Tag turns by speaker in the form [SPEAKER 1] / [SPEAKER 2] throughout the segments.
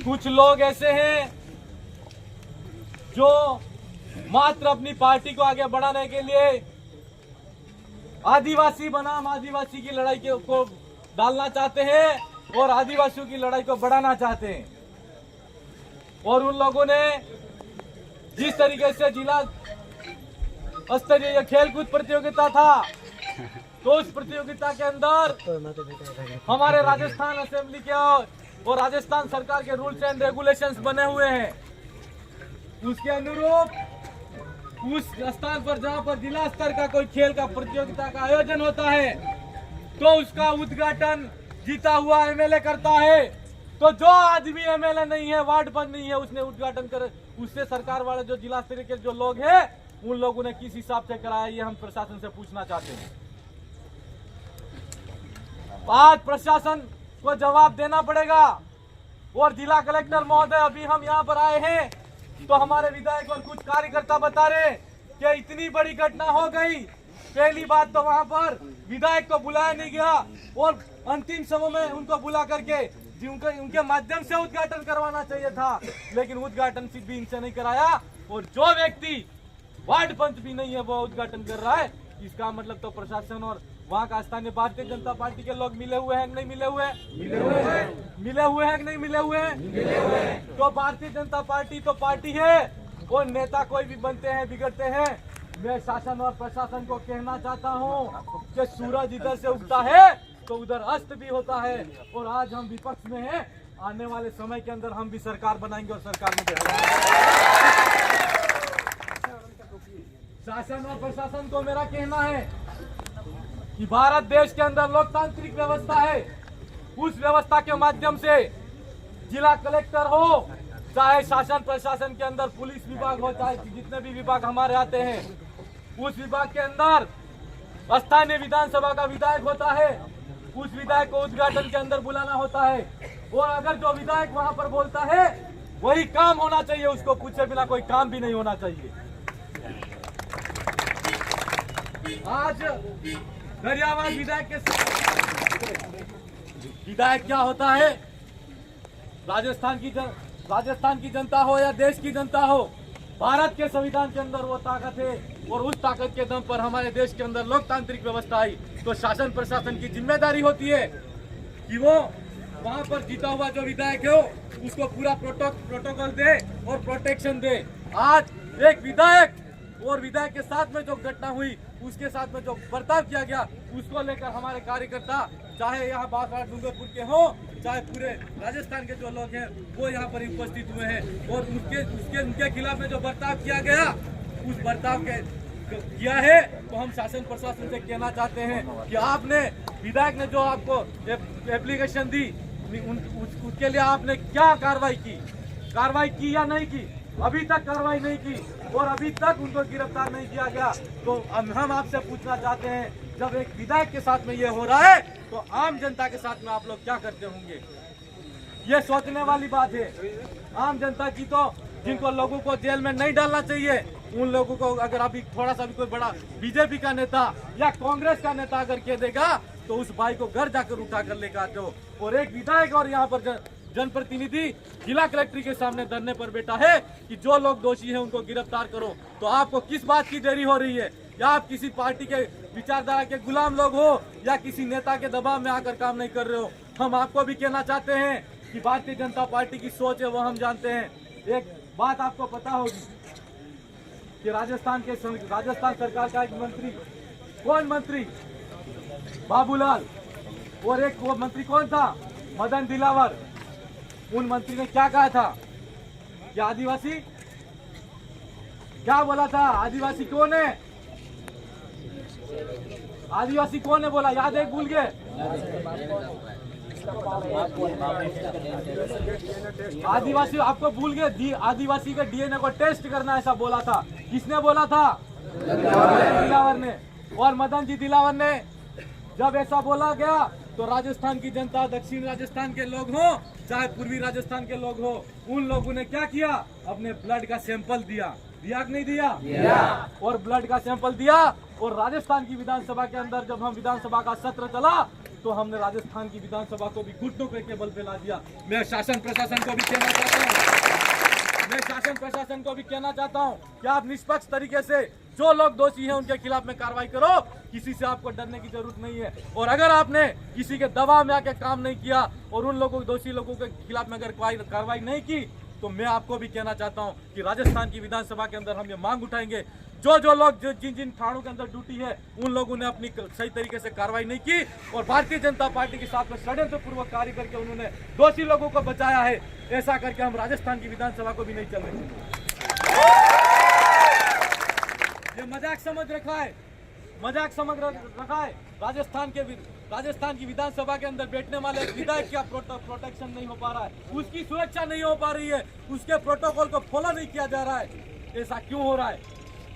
[SPEAKER 1] कुछ लोग ऐसे हैं जो मात्र अपनी पार्टी को आगे बढ़ाने के लिए आदिवासी बनाम आदिवासी की लड़ाई को डालना चाहते हैं और आदिवासियों की लड़ाई को बढ़ाना चाहते हैं। और उन लोगों ने जिस तरीके से जिला स्तरीय खेलकूद प्रतियोगिता था, तो उस प्रतियोगिता के अंदर हमारे राजस्थान असेंबली के और राजस्थान सरकार के रूल्स एंड रेगुलेशंस बने हुए हैं। उसके अनुरूप उस स्थान पर जहां पर जिला स्तर का कोई खेल का प्रतियोगिता का आयोजन होता है, तो उसका उद्घाटन जीता हुआ एमएलए करता है। तो जो आदमी एमएलए नहीं है, वार्ड पर नहीं है, उसने उद्घाटन कर, उससे सरकार वाले जो जिला स्तरीय के जो लोग हैं, उन लोगों ने किस हिसाब से कराया, ये हम प्रशासन से पूछना चाहते हैं। आज प्रशासन को जवाब देना पड़ेगा। और जिला कलेक्टर महोदय, अभी हम यहाँ पर आए हैं तो हमारे विधायक और कुछ कार्यकर्ता बता रहे कि इतनी बड़ी घटना हो गई। पहली बात तो वहां पर विधायक को बुलाया नहीं गया और अंतिम समय में उनको बुला करके उनके माध्यम से उद्घाटन करवाना चाहिए था, लेकिन उद्घाटन भी इनसे नहीं कराया। और जो व्यक्ति वार्ड पंच भी नहीं है वो उद्घाटन कर रहा है, इसका मतलब तो प्रशासन और वहाँ का स्थानीय भारतीय जनता पार्टी के लोग मिले हुए हैं कि नहीं मिले हुए हैं? मिले हुए हैं कि नहीं मिले हुए हैं? तो भारतीय जनता पार्टी तो पार्टी है और नेता कोई भी बनते हैं बिगड़ते हैं। मैं शासन और प्रशासन को कहना चाहता हूँ कि सूरज इधर से उगता है तो उधर अस्त भी होता है। और आज हम विपक्ष में हैं, आने वाले समय के अंदर हम भी सरकार बनाएंगे और सरकार में शासन और प्रशासन को मेरा कहना है कि भारत देश के अंदर लोकतांत्रिक व्यवस्था है। उस व्यवस्था के माध्यम से जिला कलेक्टर हो, चाहे शासन प्रशासन के अंदर पुलिस विभाग हो, चाहे जितने भी विभाग हमारे आते हैं, उस विभाग के अंदर स्थानीय विधानसभा का विधायक होता है। उस विधायक को उद्घाटन के अंदर बुलाना होता है और अगर जो विधायक वहां पर बोलता है वही काम होना चाहिए, उसको पूछे बिना कोई काम भी नहीं होना चाहिए। आज गरियावास विधायक के विधायक क्या होता है? राजस्थान की जनता हो या देश की जनता हो, भारत के संविधान के अंदर वो ताकत है और उस ताकत के दम पर हमारे देश के अंदर लोकतांत्रिक व्यवस्था आई। तो शासन प्रशासन की जिम्मेदारी होती है कि वो वहां पर जीता हुआ जो विधायक है उसको पूरा प्रोटोकॉल दे और प्रोटेक्शन दे। आज एक विधायक और विधायक के साथ में जो घटना हुई, उसके साथ में जो बर्ताव किया गया, उसको लेकर हमारे कार्यकर्ता, चाहे यहाँ बांसवाड़ा डूंगरपुर के हो, चाहे पूरे राजस्थान के जो लोग हैं वो यहाँ पर उपस्थित हुए हैं। और उनके खिलाफ में जो बर्ताव किया गया, उस बर्ताव के किया है, तो हम शासन प्रशासन से कहना चाहते हैं कि आपने विधायक ने जो आपको एप्लीकेशन दी, उसके लिए आपने क्या कार्रवाई की या नहीं की? अभी तक कार्रवाई नहीं की और अभी तक उनको गिरफ्तार नहीं किया गया। तो हम आपसे पूछना चाहते हैं, जब एक विधायक के साथ में ये हो रहा है तो आम जनता के साथ में आप लोग क्या करते होंगे? ये सोचने वाली बात है। आम जनता की तो, जिनको लोगों को जेल में नहीं डालना चाहिए, उन लोगों को अगर अभी थोड़ा सा भी कोई बड़ा बीजेपी का नेता या कांग्रेस का नेता अगर कह देगा तो उस भाई को घर जाकर उठा कर लेकर आते हो। और एक विधायक और यहाँ पर जनप्रतिनिधि जिला कलेक्टर के सामने धरने पर बैठा है कि जो लोग दोषी हैं उनको गिरफ्तार करो। तो आपको किस बात की देरी हो रही है? या आप किसी पार्टी के विचारधारा के गुलाम लोग हो या किसी नेता के दबाव में आकर काम नहीं कर रहे हो? हम आपको भी कहना चाहते हैं कि भारतीय जनता पार्टी की सोच है वो हम जानते हैं। एक बात आपको पता होगी कि राजस्थान सरकार का एक मंत्री, कौन मंत्री? बाबूलाल। और एक वो मंत्री कौन था? मदन दिलावर। उन मंत्री ने क्या कहा था कि आदिवासी, क्या बोला था? आदिवासी कौन है? आदिवासी कौन है बोला? याद है? भूल गए? आदिवासी आपको भूल गए? आदिवासी के डीएनए को टेस्ट करना, ऐसा बोला था। किसने बोला था? दिलावर ने। और मदन जी दिलावर ने जब ऐसा बोला गया तो राजस्थान की जनता, दक्षिण राजस्थान के लोग हो चाहे पूर्वी राजस्थान के लोग हो, उन लोगों ने क्या किया? अपने ब्लड का सैंपल दिया कि नहीं दिया? और ब्लड का सैंपल दिया। और राजस्थान की विधानसभा के अंदर जब हम विधानसभा का सत्र चला तो हमने राजस्थान की विधानसभा को भी घुटनों के बल पे ला दिया। मैं शासन प्रशासन को भी कहना चाहता हूँ कि आप निष्पक्ष तरीके से जो लोग दोषी हैं उनके खिलाफ में कार्रवाई करो, किसी से आपको डरने की जरूरत नहीं है। और अगर आपने किसी के दबाव में आके काम नहीं किया और उन लोगों दोषी लोगों के खिलाफ में अगर कार्रवाई नहीं की, तो मैं आपको भी कहना चाहता हूं कि राजस्थान की विधानसभा के अंदर हम ये मांग उठाएंगे, जो लोग जिन थानों के अंदर ड्यूटी है उन लोगों ने अपनी सही तरीके से कार्रवाई नहीं की और भारतीय जनता पार्टी के साथ में षड्यंत्रपूर्वक कार्य करके उन्होंने दोषी लोगों को बचाया है। ऐसा करके हम राजस्थान की विधानसभा को भी नहीं चलने देंगे। ये मजाक समझ रखा है राजस्थान की विधानसभा के अंदर बैठने वाले विधायक का प्रोटेक्शन नहीं हो पा रहा है, उसकी सुरक्षा नहीं हो पा रही है, उसके प्रोटोकॉल को फॉलो नहीं किया जा रहा है। ऐसा क्यों हो रहा है?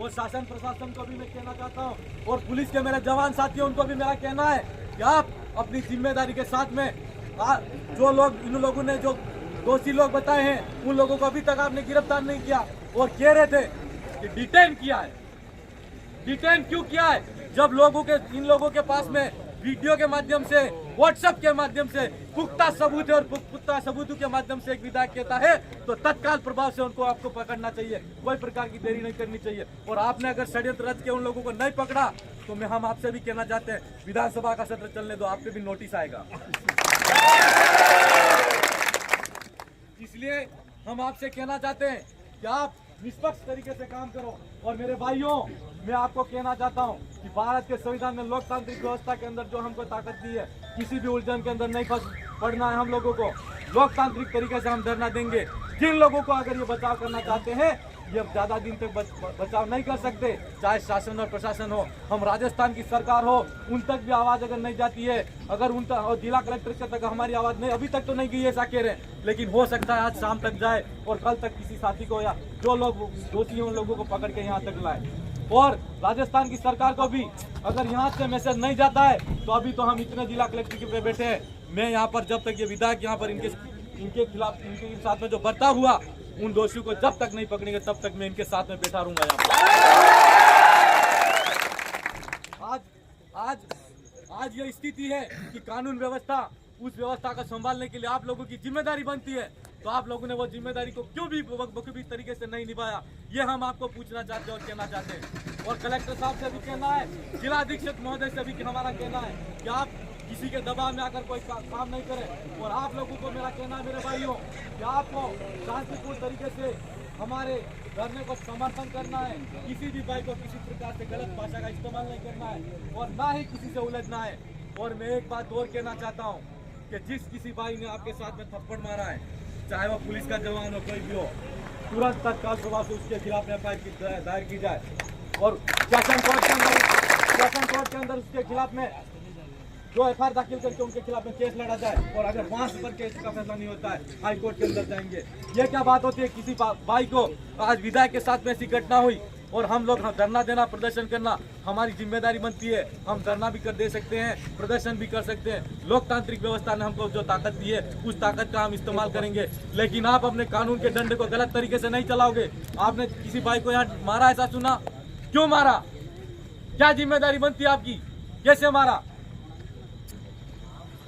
[SPEAKER 1] और शासन प्रशासन को भी मैं कहना चाहता हूँ और पुलिस के मेरे जवान साथियों उनको भी मेरा कहना है कि आप अपनी जिम्मेदारी के साथ में जो लोग इन लोगों ने जो दोषी लोग बताए हैं उन लोगों को अभी तक आपने गिरफ्तार नहीं किया और कह रहे थे कि डिटेन किया है। डिटेन क्यों किया है? जब इन लोगों के पास में वीडियो के माध्यम से, व्हाट्सएप के माध्यम से पुख्ता सबूत है और पुख्ता सबूतों के माध्यम से एक विधायक कहता है तो तत्काल प्रभाव से आपको पकड़ना चाहिए, कोई प्रकार की देरी नहीं करनी चाहिए। और आपने अगर षड्यंत्र रच के उन लोगों को नहीं पकड़ा तो हम आपसे भी कहना चाहते हैं विधानसभा का सत्र चलने दो, आपके भी नोटिस आएगा। इसलिए हम आपसे कहना चाहते हैं कि आप निष्पक्ष तरीके से काम करो। और मेरे भाइयों, मैं आपको कहना चाहता हूं कि भारत के संविधान में लोकतांत्रिक व्यवस्था के अंदर जो हमको ताकत दी है, किसी भी उलझन के अंदर नहीं पड़ना है। हम लोगों को लोकतांत्रिक तरीके से हम धरना देंगे। जिन लोगों को अगर ये बचाव करना चाहते हैं ये ज्यादा दिन तक बचाव नहीं कर सकते, चाहे शासन और प्रशासन हो, हम राजस्थान की सरकार हो, उन तक भी आवाज अगर नहीं जाती है, अगर उन तक और जिला कलेक्टर तक हमारी आवाज नहीं, अभी तक तो नहीं गई, ऐसा कह रहे हैं, लेकिन हो सकता है आज शाम तक जाए और कल तक किसी साथी को या जो लोग दोषी हैं उन लोगों को पकड़ के यहाँ तक लाए। और राजस्थान की सरकार को भी अगर यहाँ से मैसेज नहीं जाता है तो अभी तो हम इतने जिला कलेक्टर पे बैठे हैं, मैं यहाँ पर जब तक ये विधायक यहाँ पर इनके खिलाफ इनके साथ में जो बर्ताव हुआ उन दोषियों को जब तक नहीं पकड़ेंगे तब तक मैं इनके साथ में बैठा रहूंगा यहाँ पर। आज ये स्थिति है कि कानून व्यवस्था, उस व्यवस्था को संभालने के लिए आप लोगों की जिम्मेदारी बनती है, तो आप लोगों ने वो जिम्मेदारी को क्यों भी बखूबी तरीके से नहीं निभाया, ये हम आपको पूछना चाहते हैं और कहना चाहते हैं। और कलेक्टर साहब से भी कहना है, जिला अधीक्षक महोदय से भी हमारा कहना है कि आप किसी के दबाव में आकर कोई काम नहीं करें। और आप लोगों को मेरा कहना है मेरे भाइयों कि आपको शांतिपूर्ण तरीके से हमारे धरने को समर्थन करना है, किसी भी भाई को किसी प्रकार से गलत भाषा का इस्तेमाल नहीं करना है और ना ही किसी से उलझना है। और मैं एक बात और कहना चाहता हूँ कि जिस किसी भाई ने आपके साथ में थप्पड़ मारा है, चाहे वो पुलिस का जवान हो, कोई भी हो, तुरंत तत्काल प्रभाव से उसके खिलाफ एफआईआर दायर की जाए और शासन कोर्ट के अंदर उसके खिलाफ में जो एफआईआर दाखिल करके उनके खिलाफ में केस लड़ा जाए। और अगर वहां पर केस का फैसला नहीं होता है हाई कोर्ट के अंदर जाएंगे। ये क्या बात होती है? किसी भाई को आज विधायक के साथ में ऐसी घटना हुई और हम लोग धरना देना, प्रदर्शन करना हमारी जिम्मेदारी बनती है। हम धरना भी दे सकते हैं, प्रदर्शन भी कर सकते हैं। लोकतांत्रिक व्यवस्था ने हमको जो ताकत दी है उस ताकत का हम इस्तेमाल करेंगे। लेकिन आप अपने कानून के डंडे को गलत तरीके से नहीं चलाओगे। आपने किसी भाई को यहाँ मारा, ऐसा सुना, क्यों मारा? क्या जिम्मेदारी बनती है आपकी? कैसे मारा?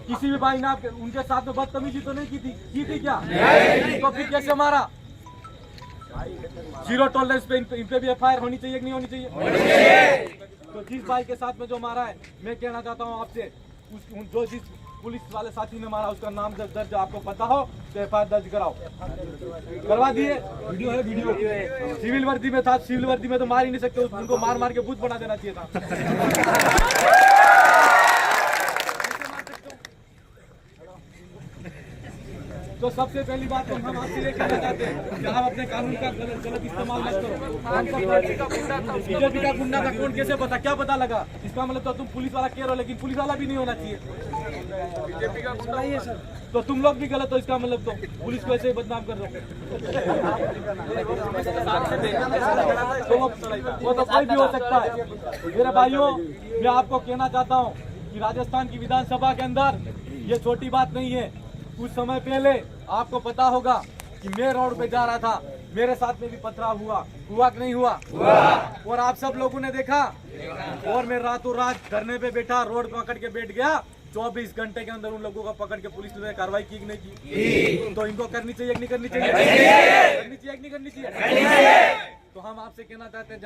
[SPEAKER 1] किसी भी भाई ने आपके उनके साथ में बदतमीजी तो नहीं की थी क्या? तो फिर कैसे मारा? जीरो टॉलरेंस पे इन पे भी एफआईआर होनी चाहिए कि नहीं होनी चाहिए? तो जिस भाई के साथ में जो मारा है, मैं कहना चाहता हूँ आपसे, जो जिस पुलिस वाले साथी ने मारा उसका नाम दर्ज आपको पता हो तो एफआईआर दर्ज कराओ। करवा दिए? वीडियो है, वीडियो सिविल वर्दी में था, सिविल वर्दी में तो मार ही नहीं सकते, उनको मार के भूत बना देना चाहिए था। तो सबसे पहली बात तो हम आपसे ये कहना चाहते हैं कि आप अपने कानून का गलत इस्तेमाल मत करो। बीजेपी का गुंडा था कौन, कैसे पता? क्या पता लगा? इसका मतलब तो तुम पुलिस वाला कह रहे हो, लेकिन पुलिस वाला भी नहीं होना चाहिए। बीजेपी का गुंडा ही है सर, तो तुम लोग भी गलत हो। इसका मतलब तो पुलिस को ऐसे ही बदनाम कर रहे हो। वो तो कोई भी हो सकता है। मेरे भाइयों, मैं आपको कहना चाहता हूँ कि राजस्थान की विधानसभा के अंदर ये छोटी बात नहीं है। कुछ समय पहले आपको पता होगा कि मैं रोड पे जा रहा था, मेरे साथ में भी पथराव हुआ कि नहीं हुआ? और आप सब लोगों ने देखा। और मैं रातों रात धरने पे बैठा, रोड पकड़ के बैठ गया 24 घंटे के अंदर उन लोगों को पकड़ के पुलिस ने कार्रवाई की कि नहीं की? तो इनको करनी चाहिए कि नहीं करनी चाहिए? करनी चाहिए कि नहीं करनी चाहिए? तो हम आपसे कहना चाहते हैं,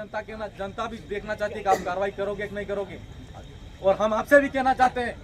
[SPEAKER 1] जनता भी देखना चाहती है कि आप कार्रवाई करोगे कि नहीं करोगे। और हम आपसे भी कहना चाहते हैं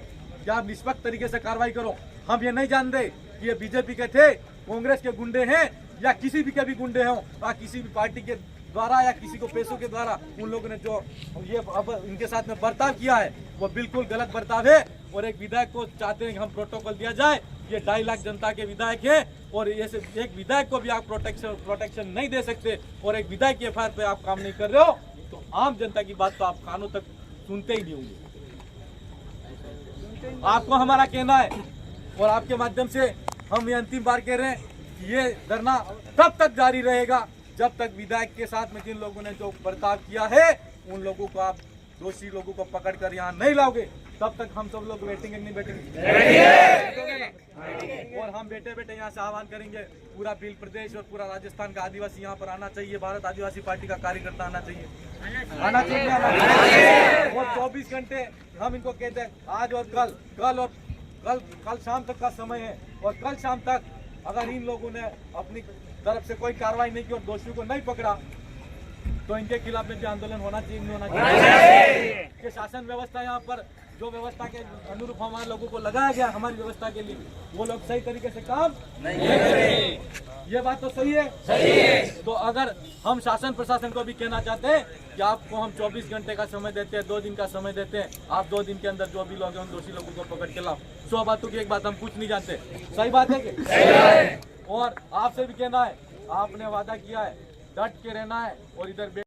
[SPEAKER 1] कि आप निष्पक्ष तरीके से कार्रवाई करो। हम ये नहीं जानते कि ये बीजेपी के थे, कांग्रेस के गुंडे हैं या किसी भी के भी गुंडे हों, या किसी भी पार्टी के द्वारा या किसी को पैसों के द्वारा उन लोगों ने जो ये अब इनके साथ में बर्ताव किया है वो बिल्कुल गलत बर्ताव है। और एक विधायक को चाहते हैं कि हम प्रोटोकॉल दिया जाए। ये 2.5 लाख जनता के विधायक हैं और ये एक विधायक को भी आप प्रोटेक्शन नहीं दे सकते और एक विधायक की एफआईआर पे आप काम नहीं कर रहे हो तो आम जनता की बात तो आप कानों तक सुनते ही नहीं होंगे। आपको हमारा कहना है और आपके माध्यम से हम ये अंतिम बार कह रहे हैं कि ये धरना तब तक जारी रहेगा जब तक विधायक के साथ में जिन लोगों ने जो बर्ताव किया है उन लोगों को आप दोषी लोगों को पकड़कर यहाँ नहीं लाओगे तब तक हम सब लोग बैठेंगे नहीं बैठेंगे। और हम बैठे बैठे यहाँ से आह्वान करेंगे पूरा भील प्रदेश और पूरा राजस्थान का आदिवासी यहाँ पर आना चाहिए। भारत आदिवासी पार्टी का कार्यकर्ता आना चाहिए, आना चाहिए। और 24 घंटे हम इनको कहते हैं आज और कल शाम तक का समय है और कल शाम तक अगर इन लोगों ने अपनी तरफ से कोई कार्रवाई नहीं की और दोषियों को नहीं पकड़ा तो इनके खिलाफ में भी आंदोलन होना चाहिए, नहीं होना चाहिए। कि शासन व्यवस्था यहाँ पर जो व्यवस्था के अनुरूप हमारे लोगों को लगाया गया हमारी व्यवस्था के लिए वो लोग सही तरीके से काम नहीं कर रहे। ये बात तो सही है, तो अगर हम शासन प्रशासन को भी कहना चाहते हैं कि आपको हम 24 घंटे का समय देते हैं, 2 दिन का समय देते हैं, आप 2 दिन के अंदर जो भी लोग हैं उन दोषी लोगों को पकड़ के लाओ। 100 बातों की एक बात हम कुछ नहीं जानते, सही बात है कि? और आपसे भी कहना है आपने वादा किया है डट के रहना है और इधर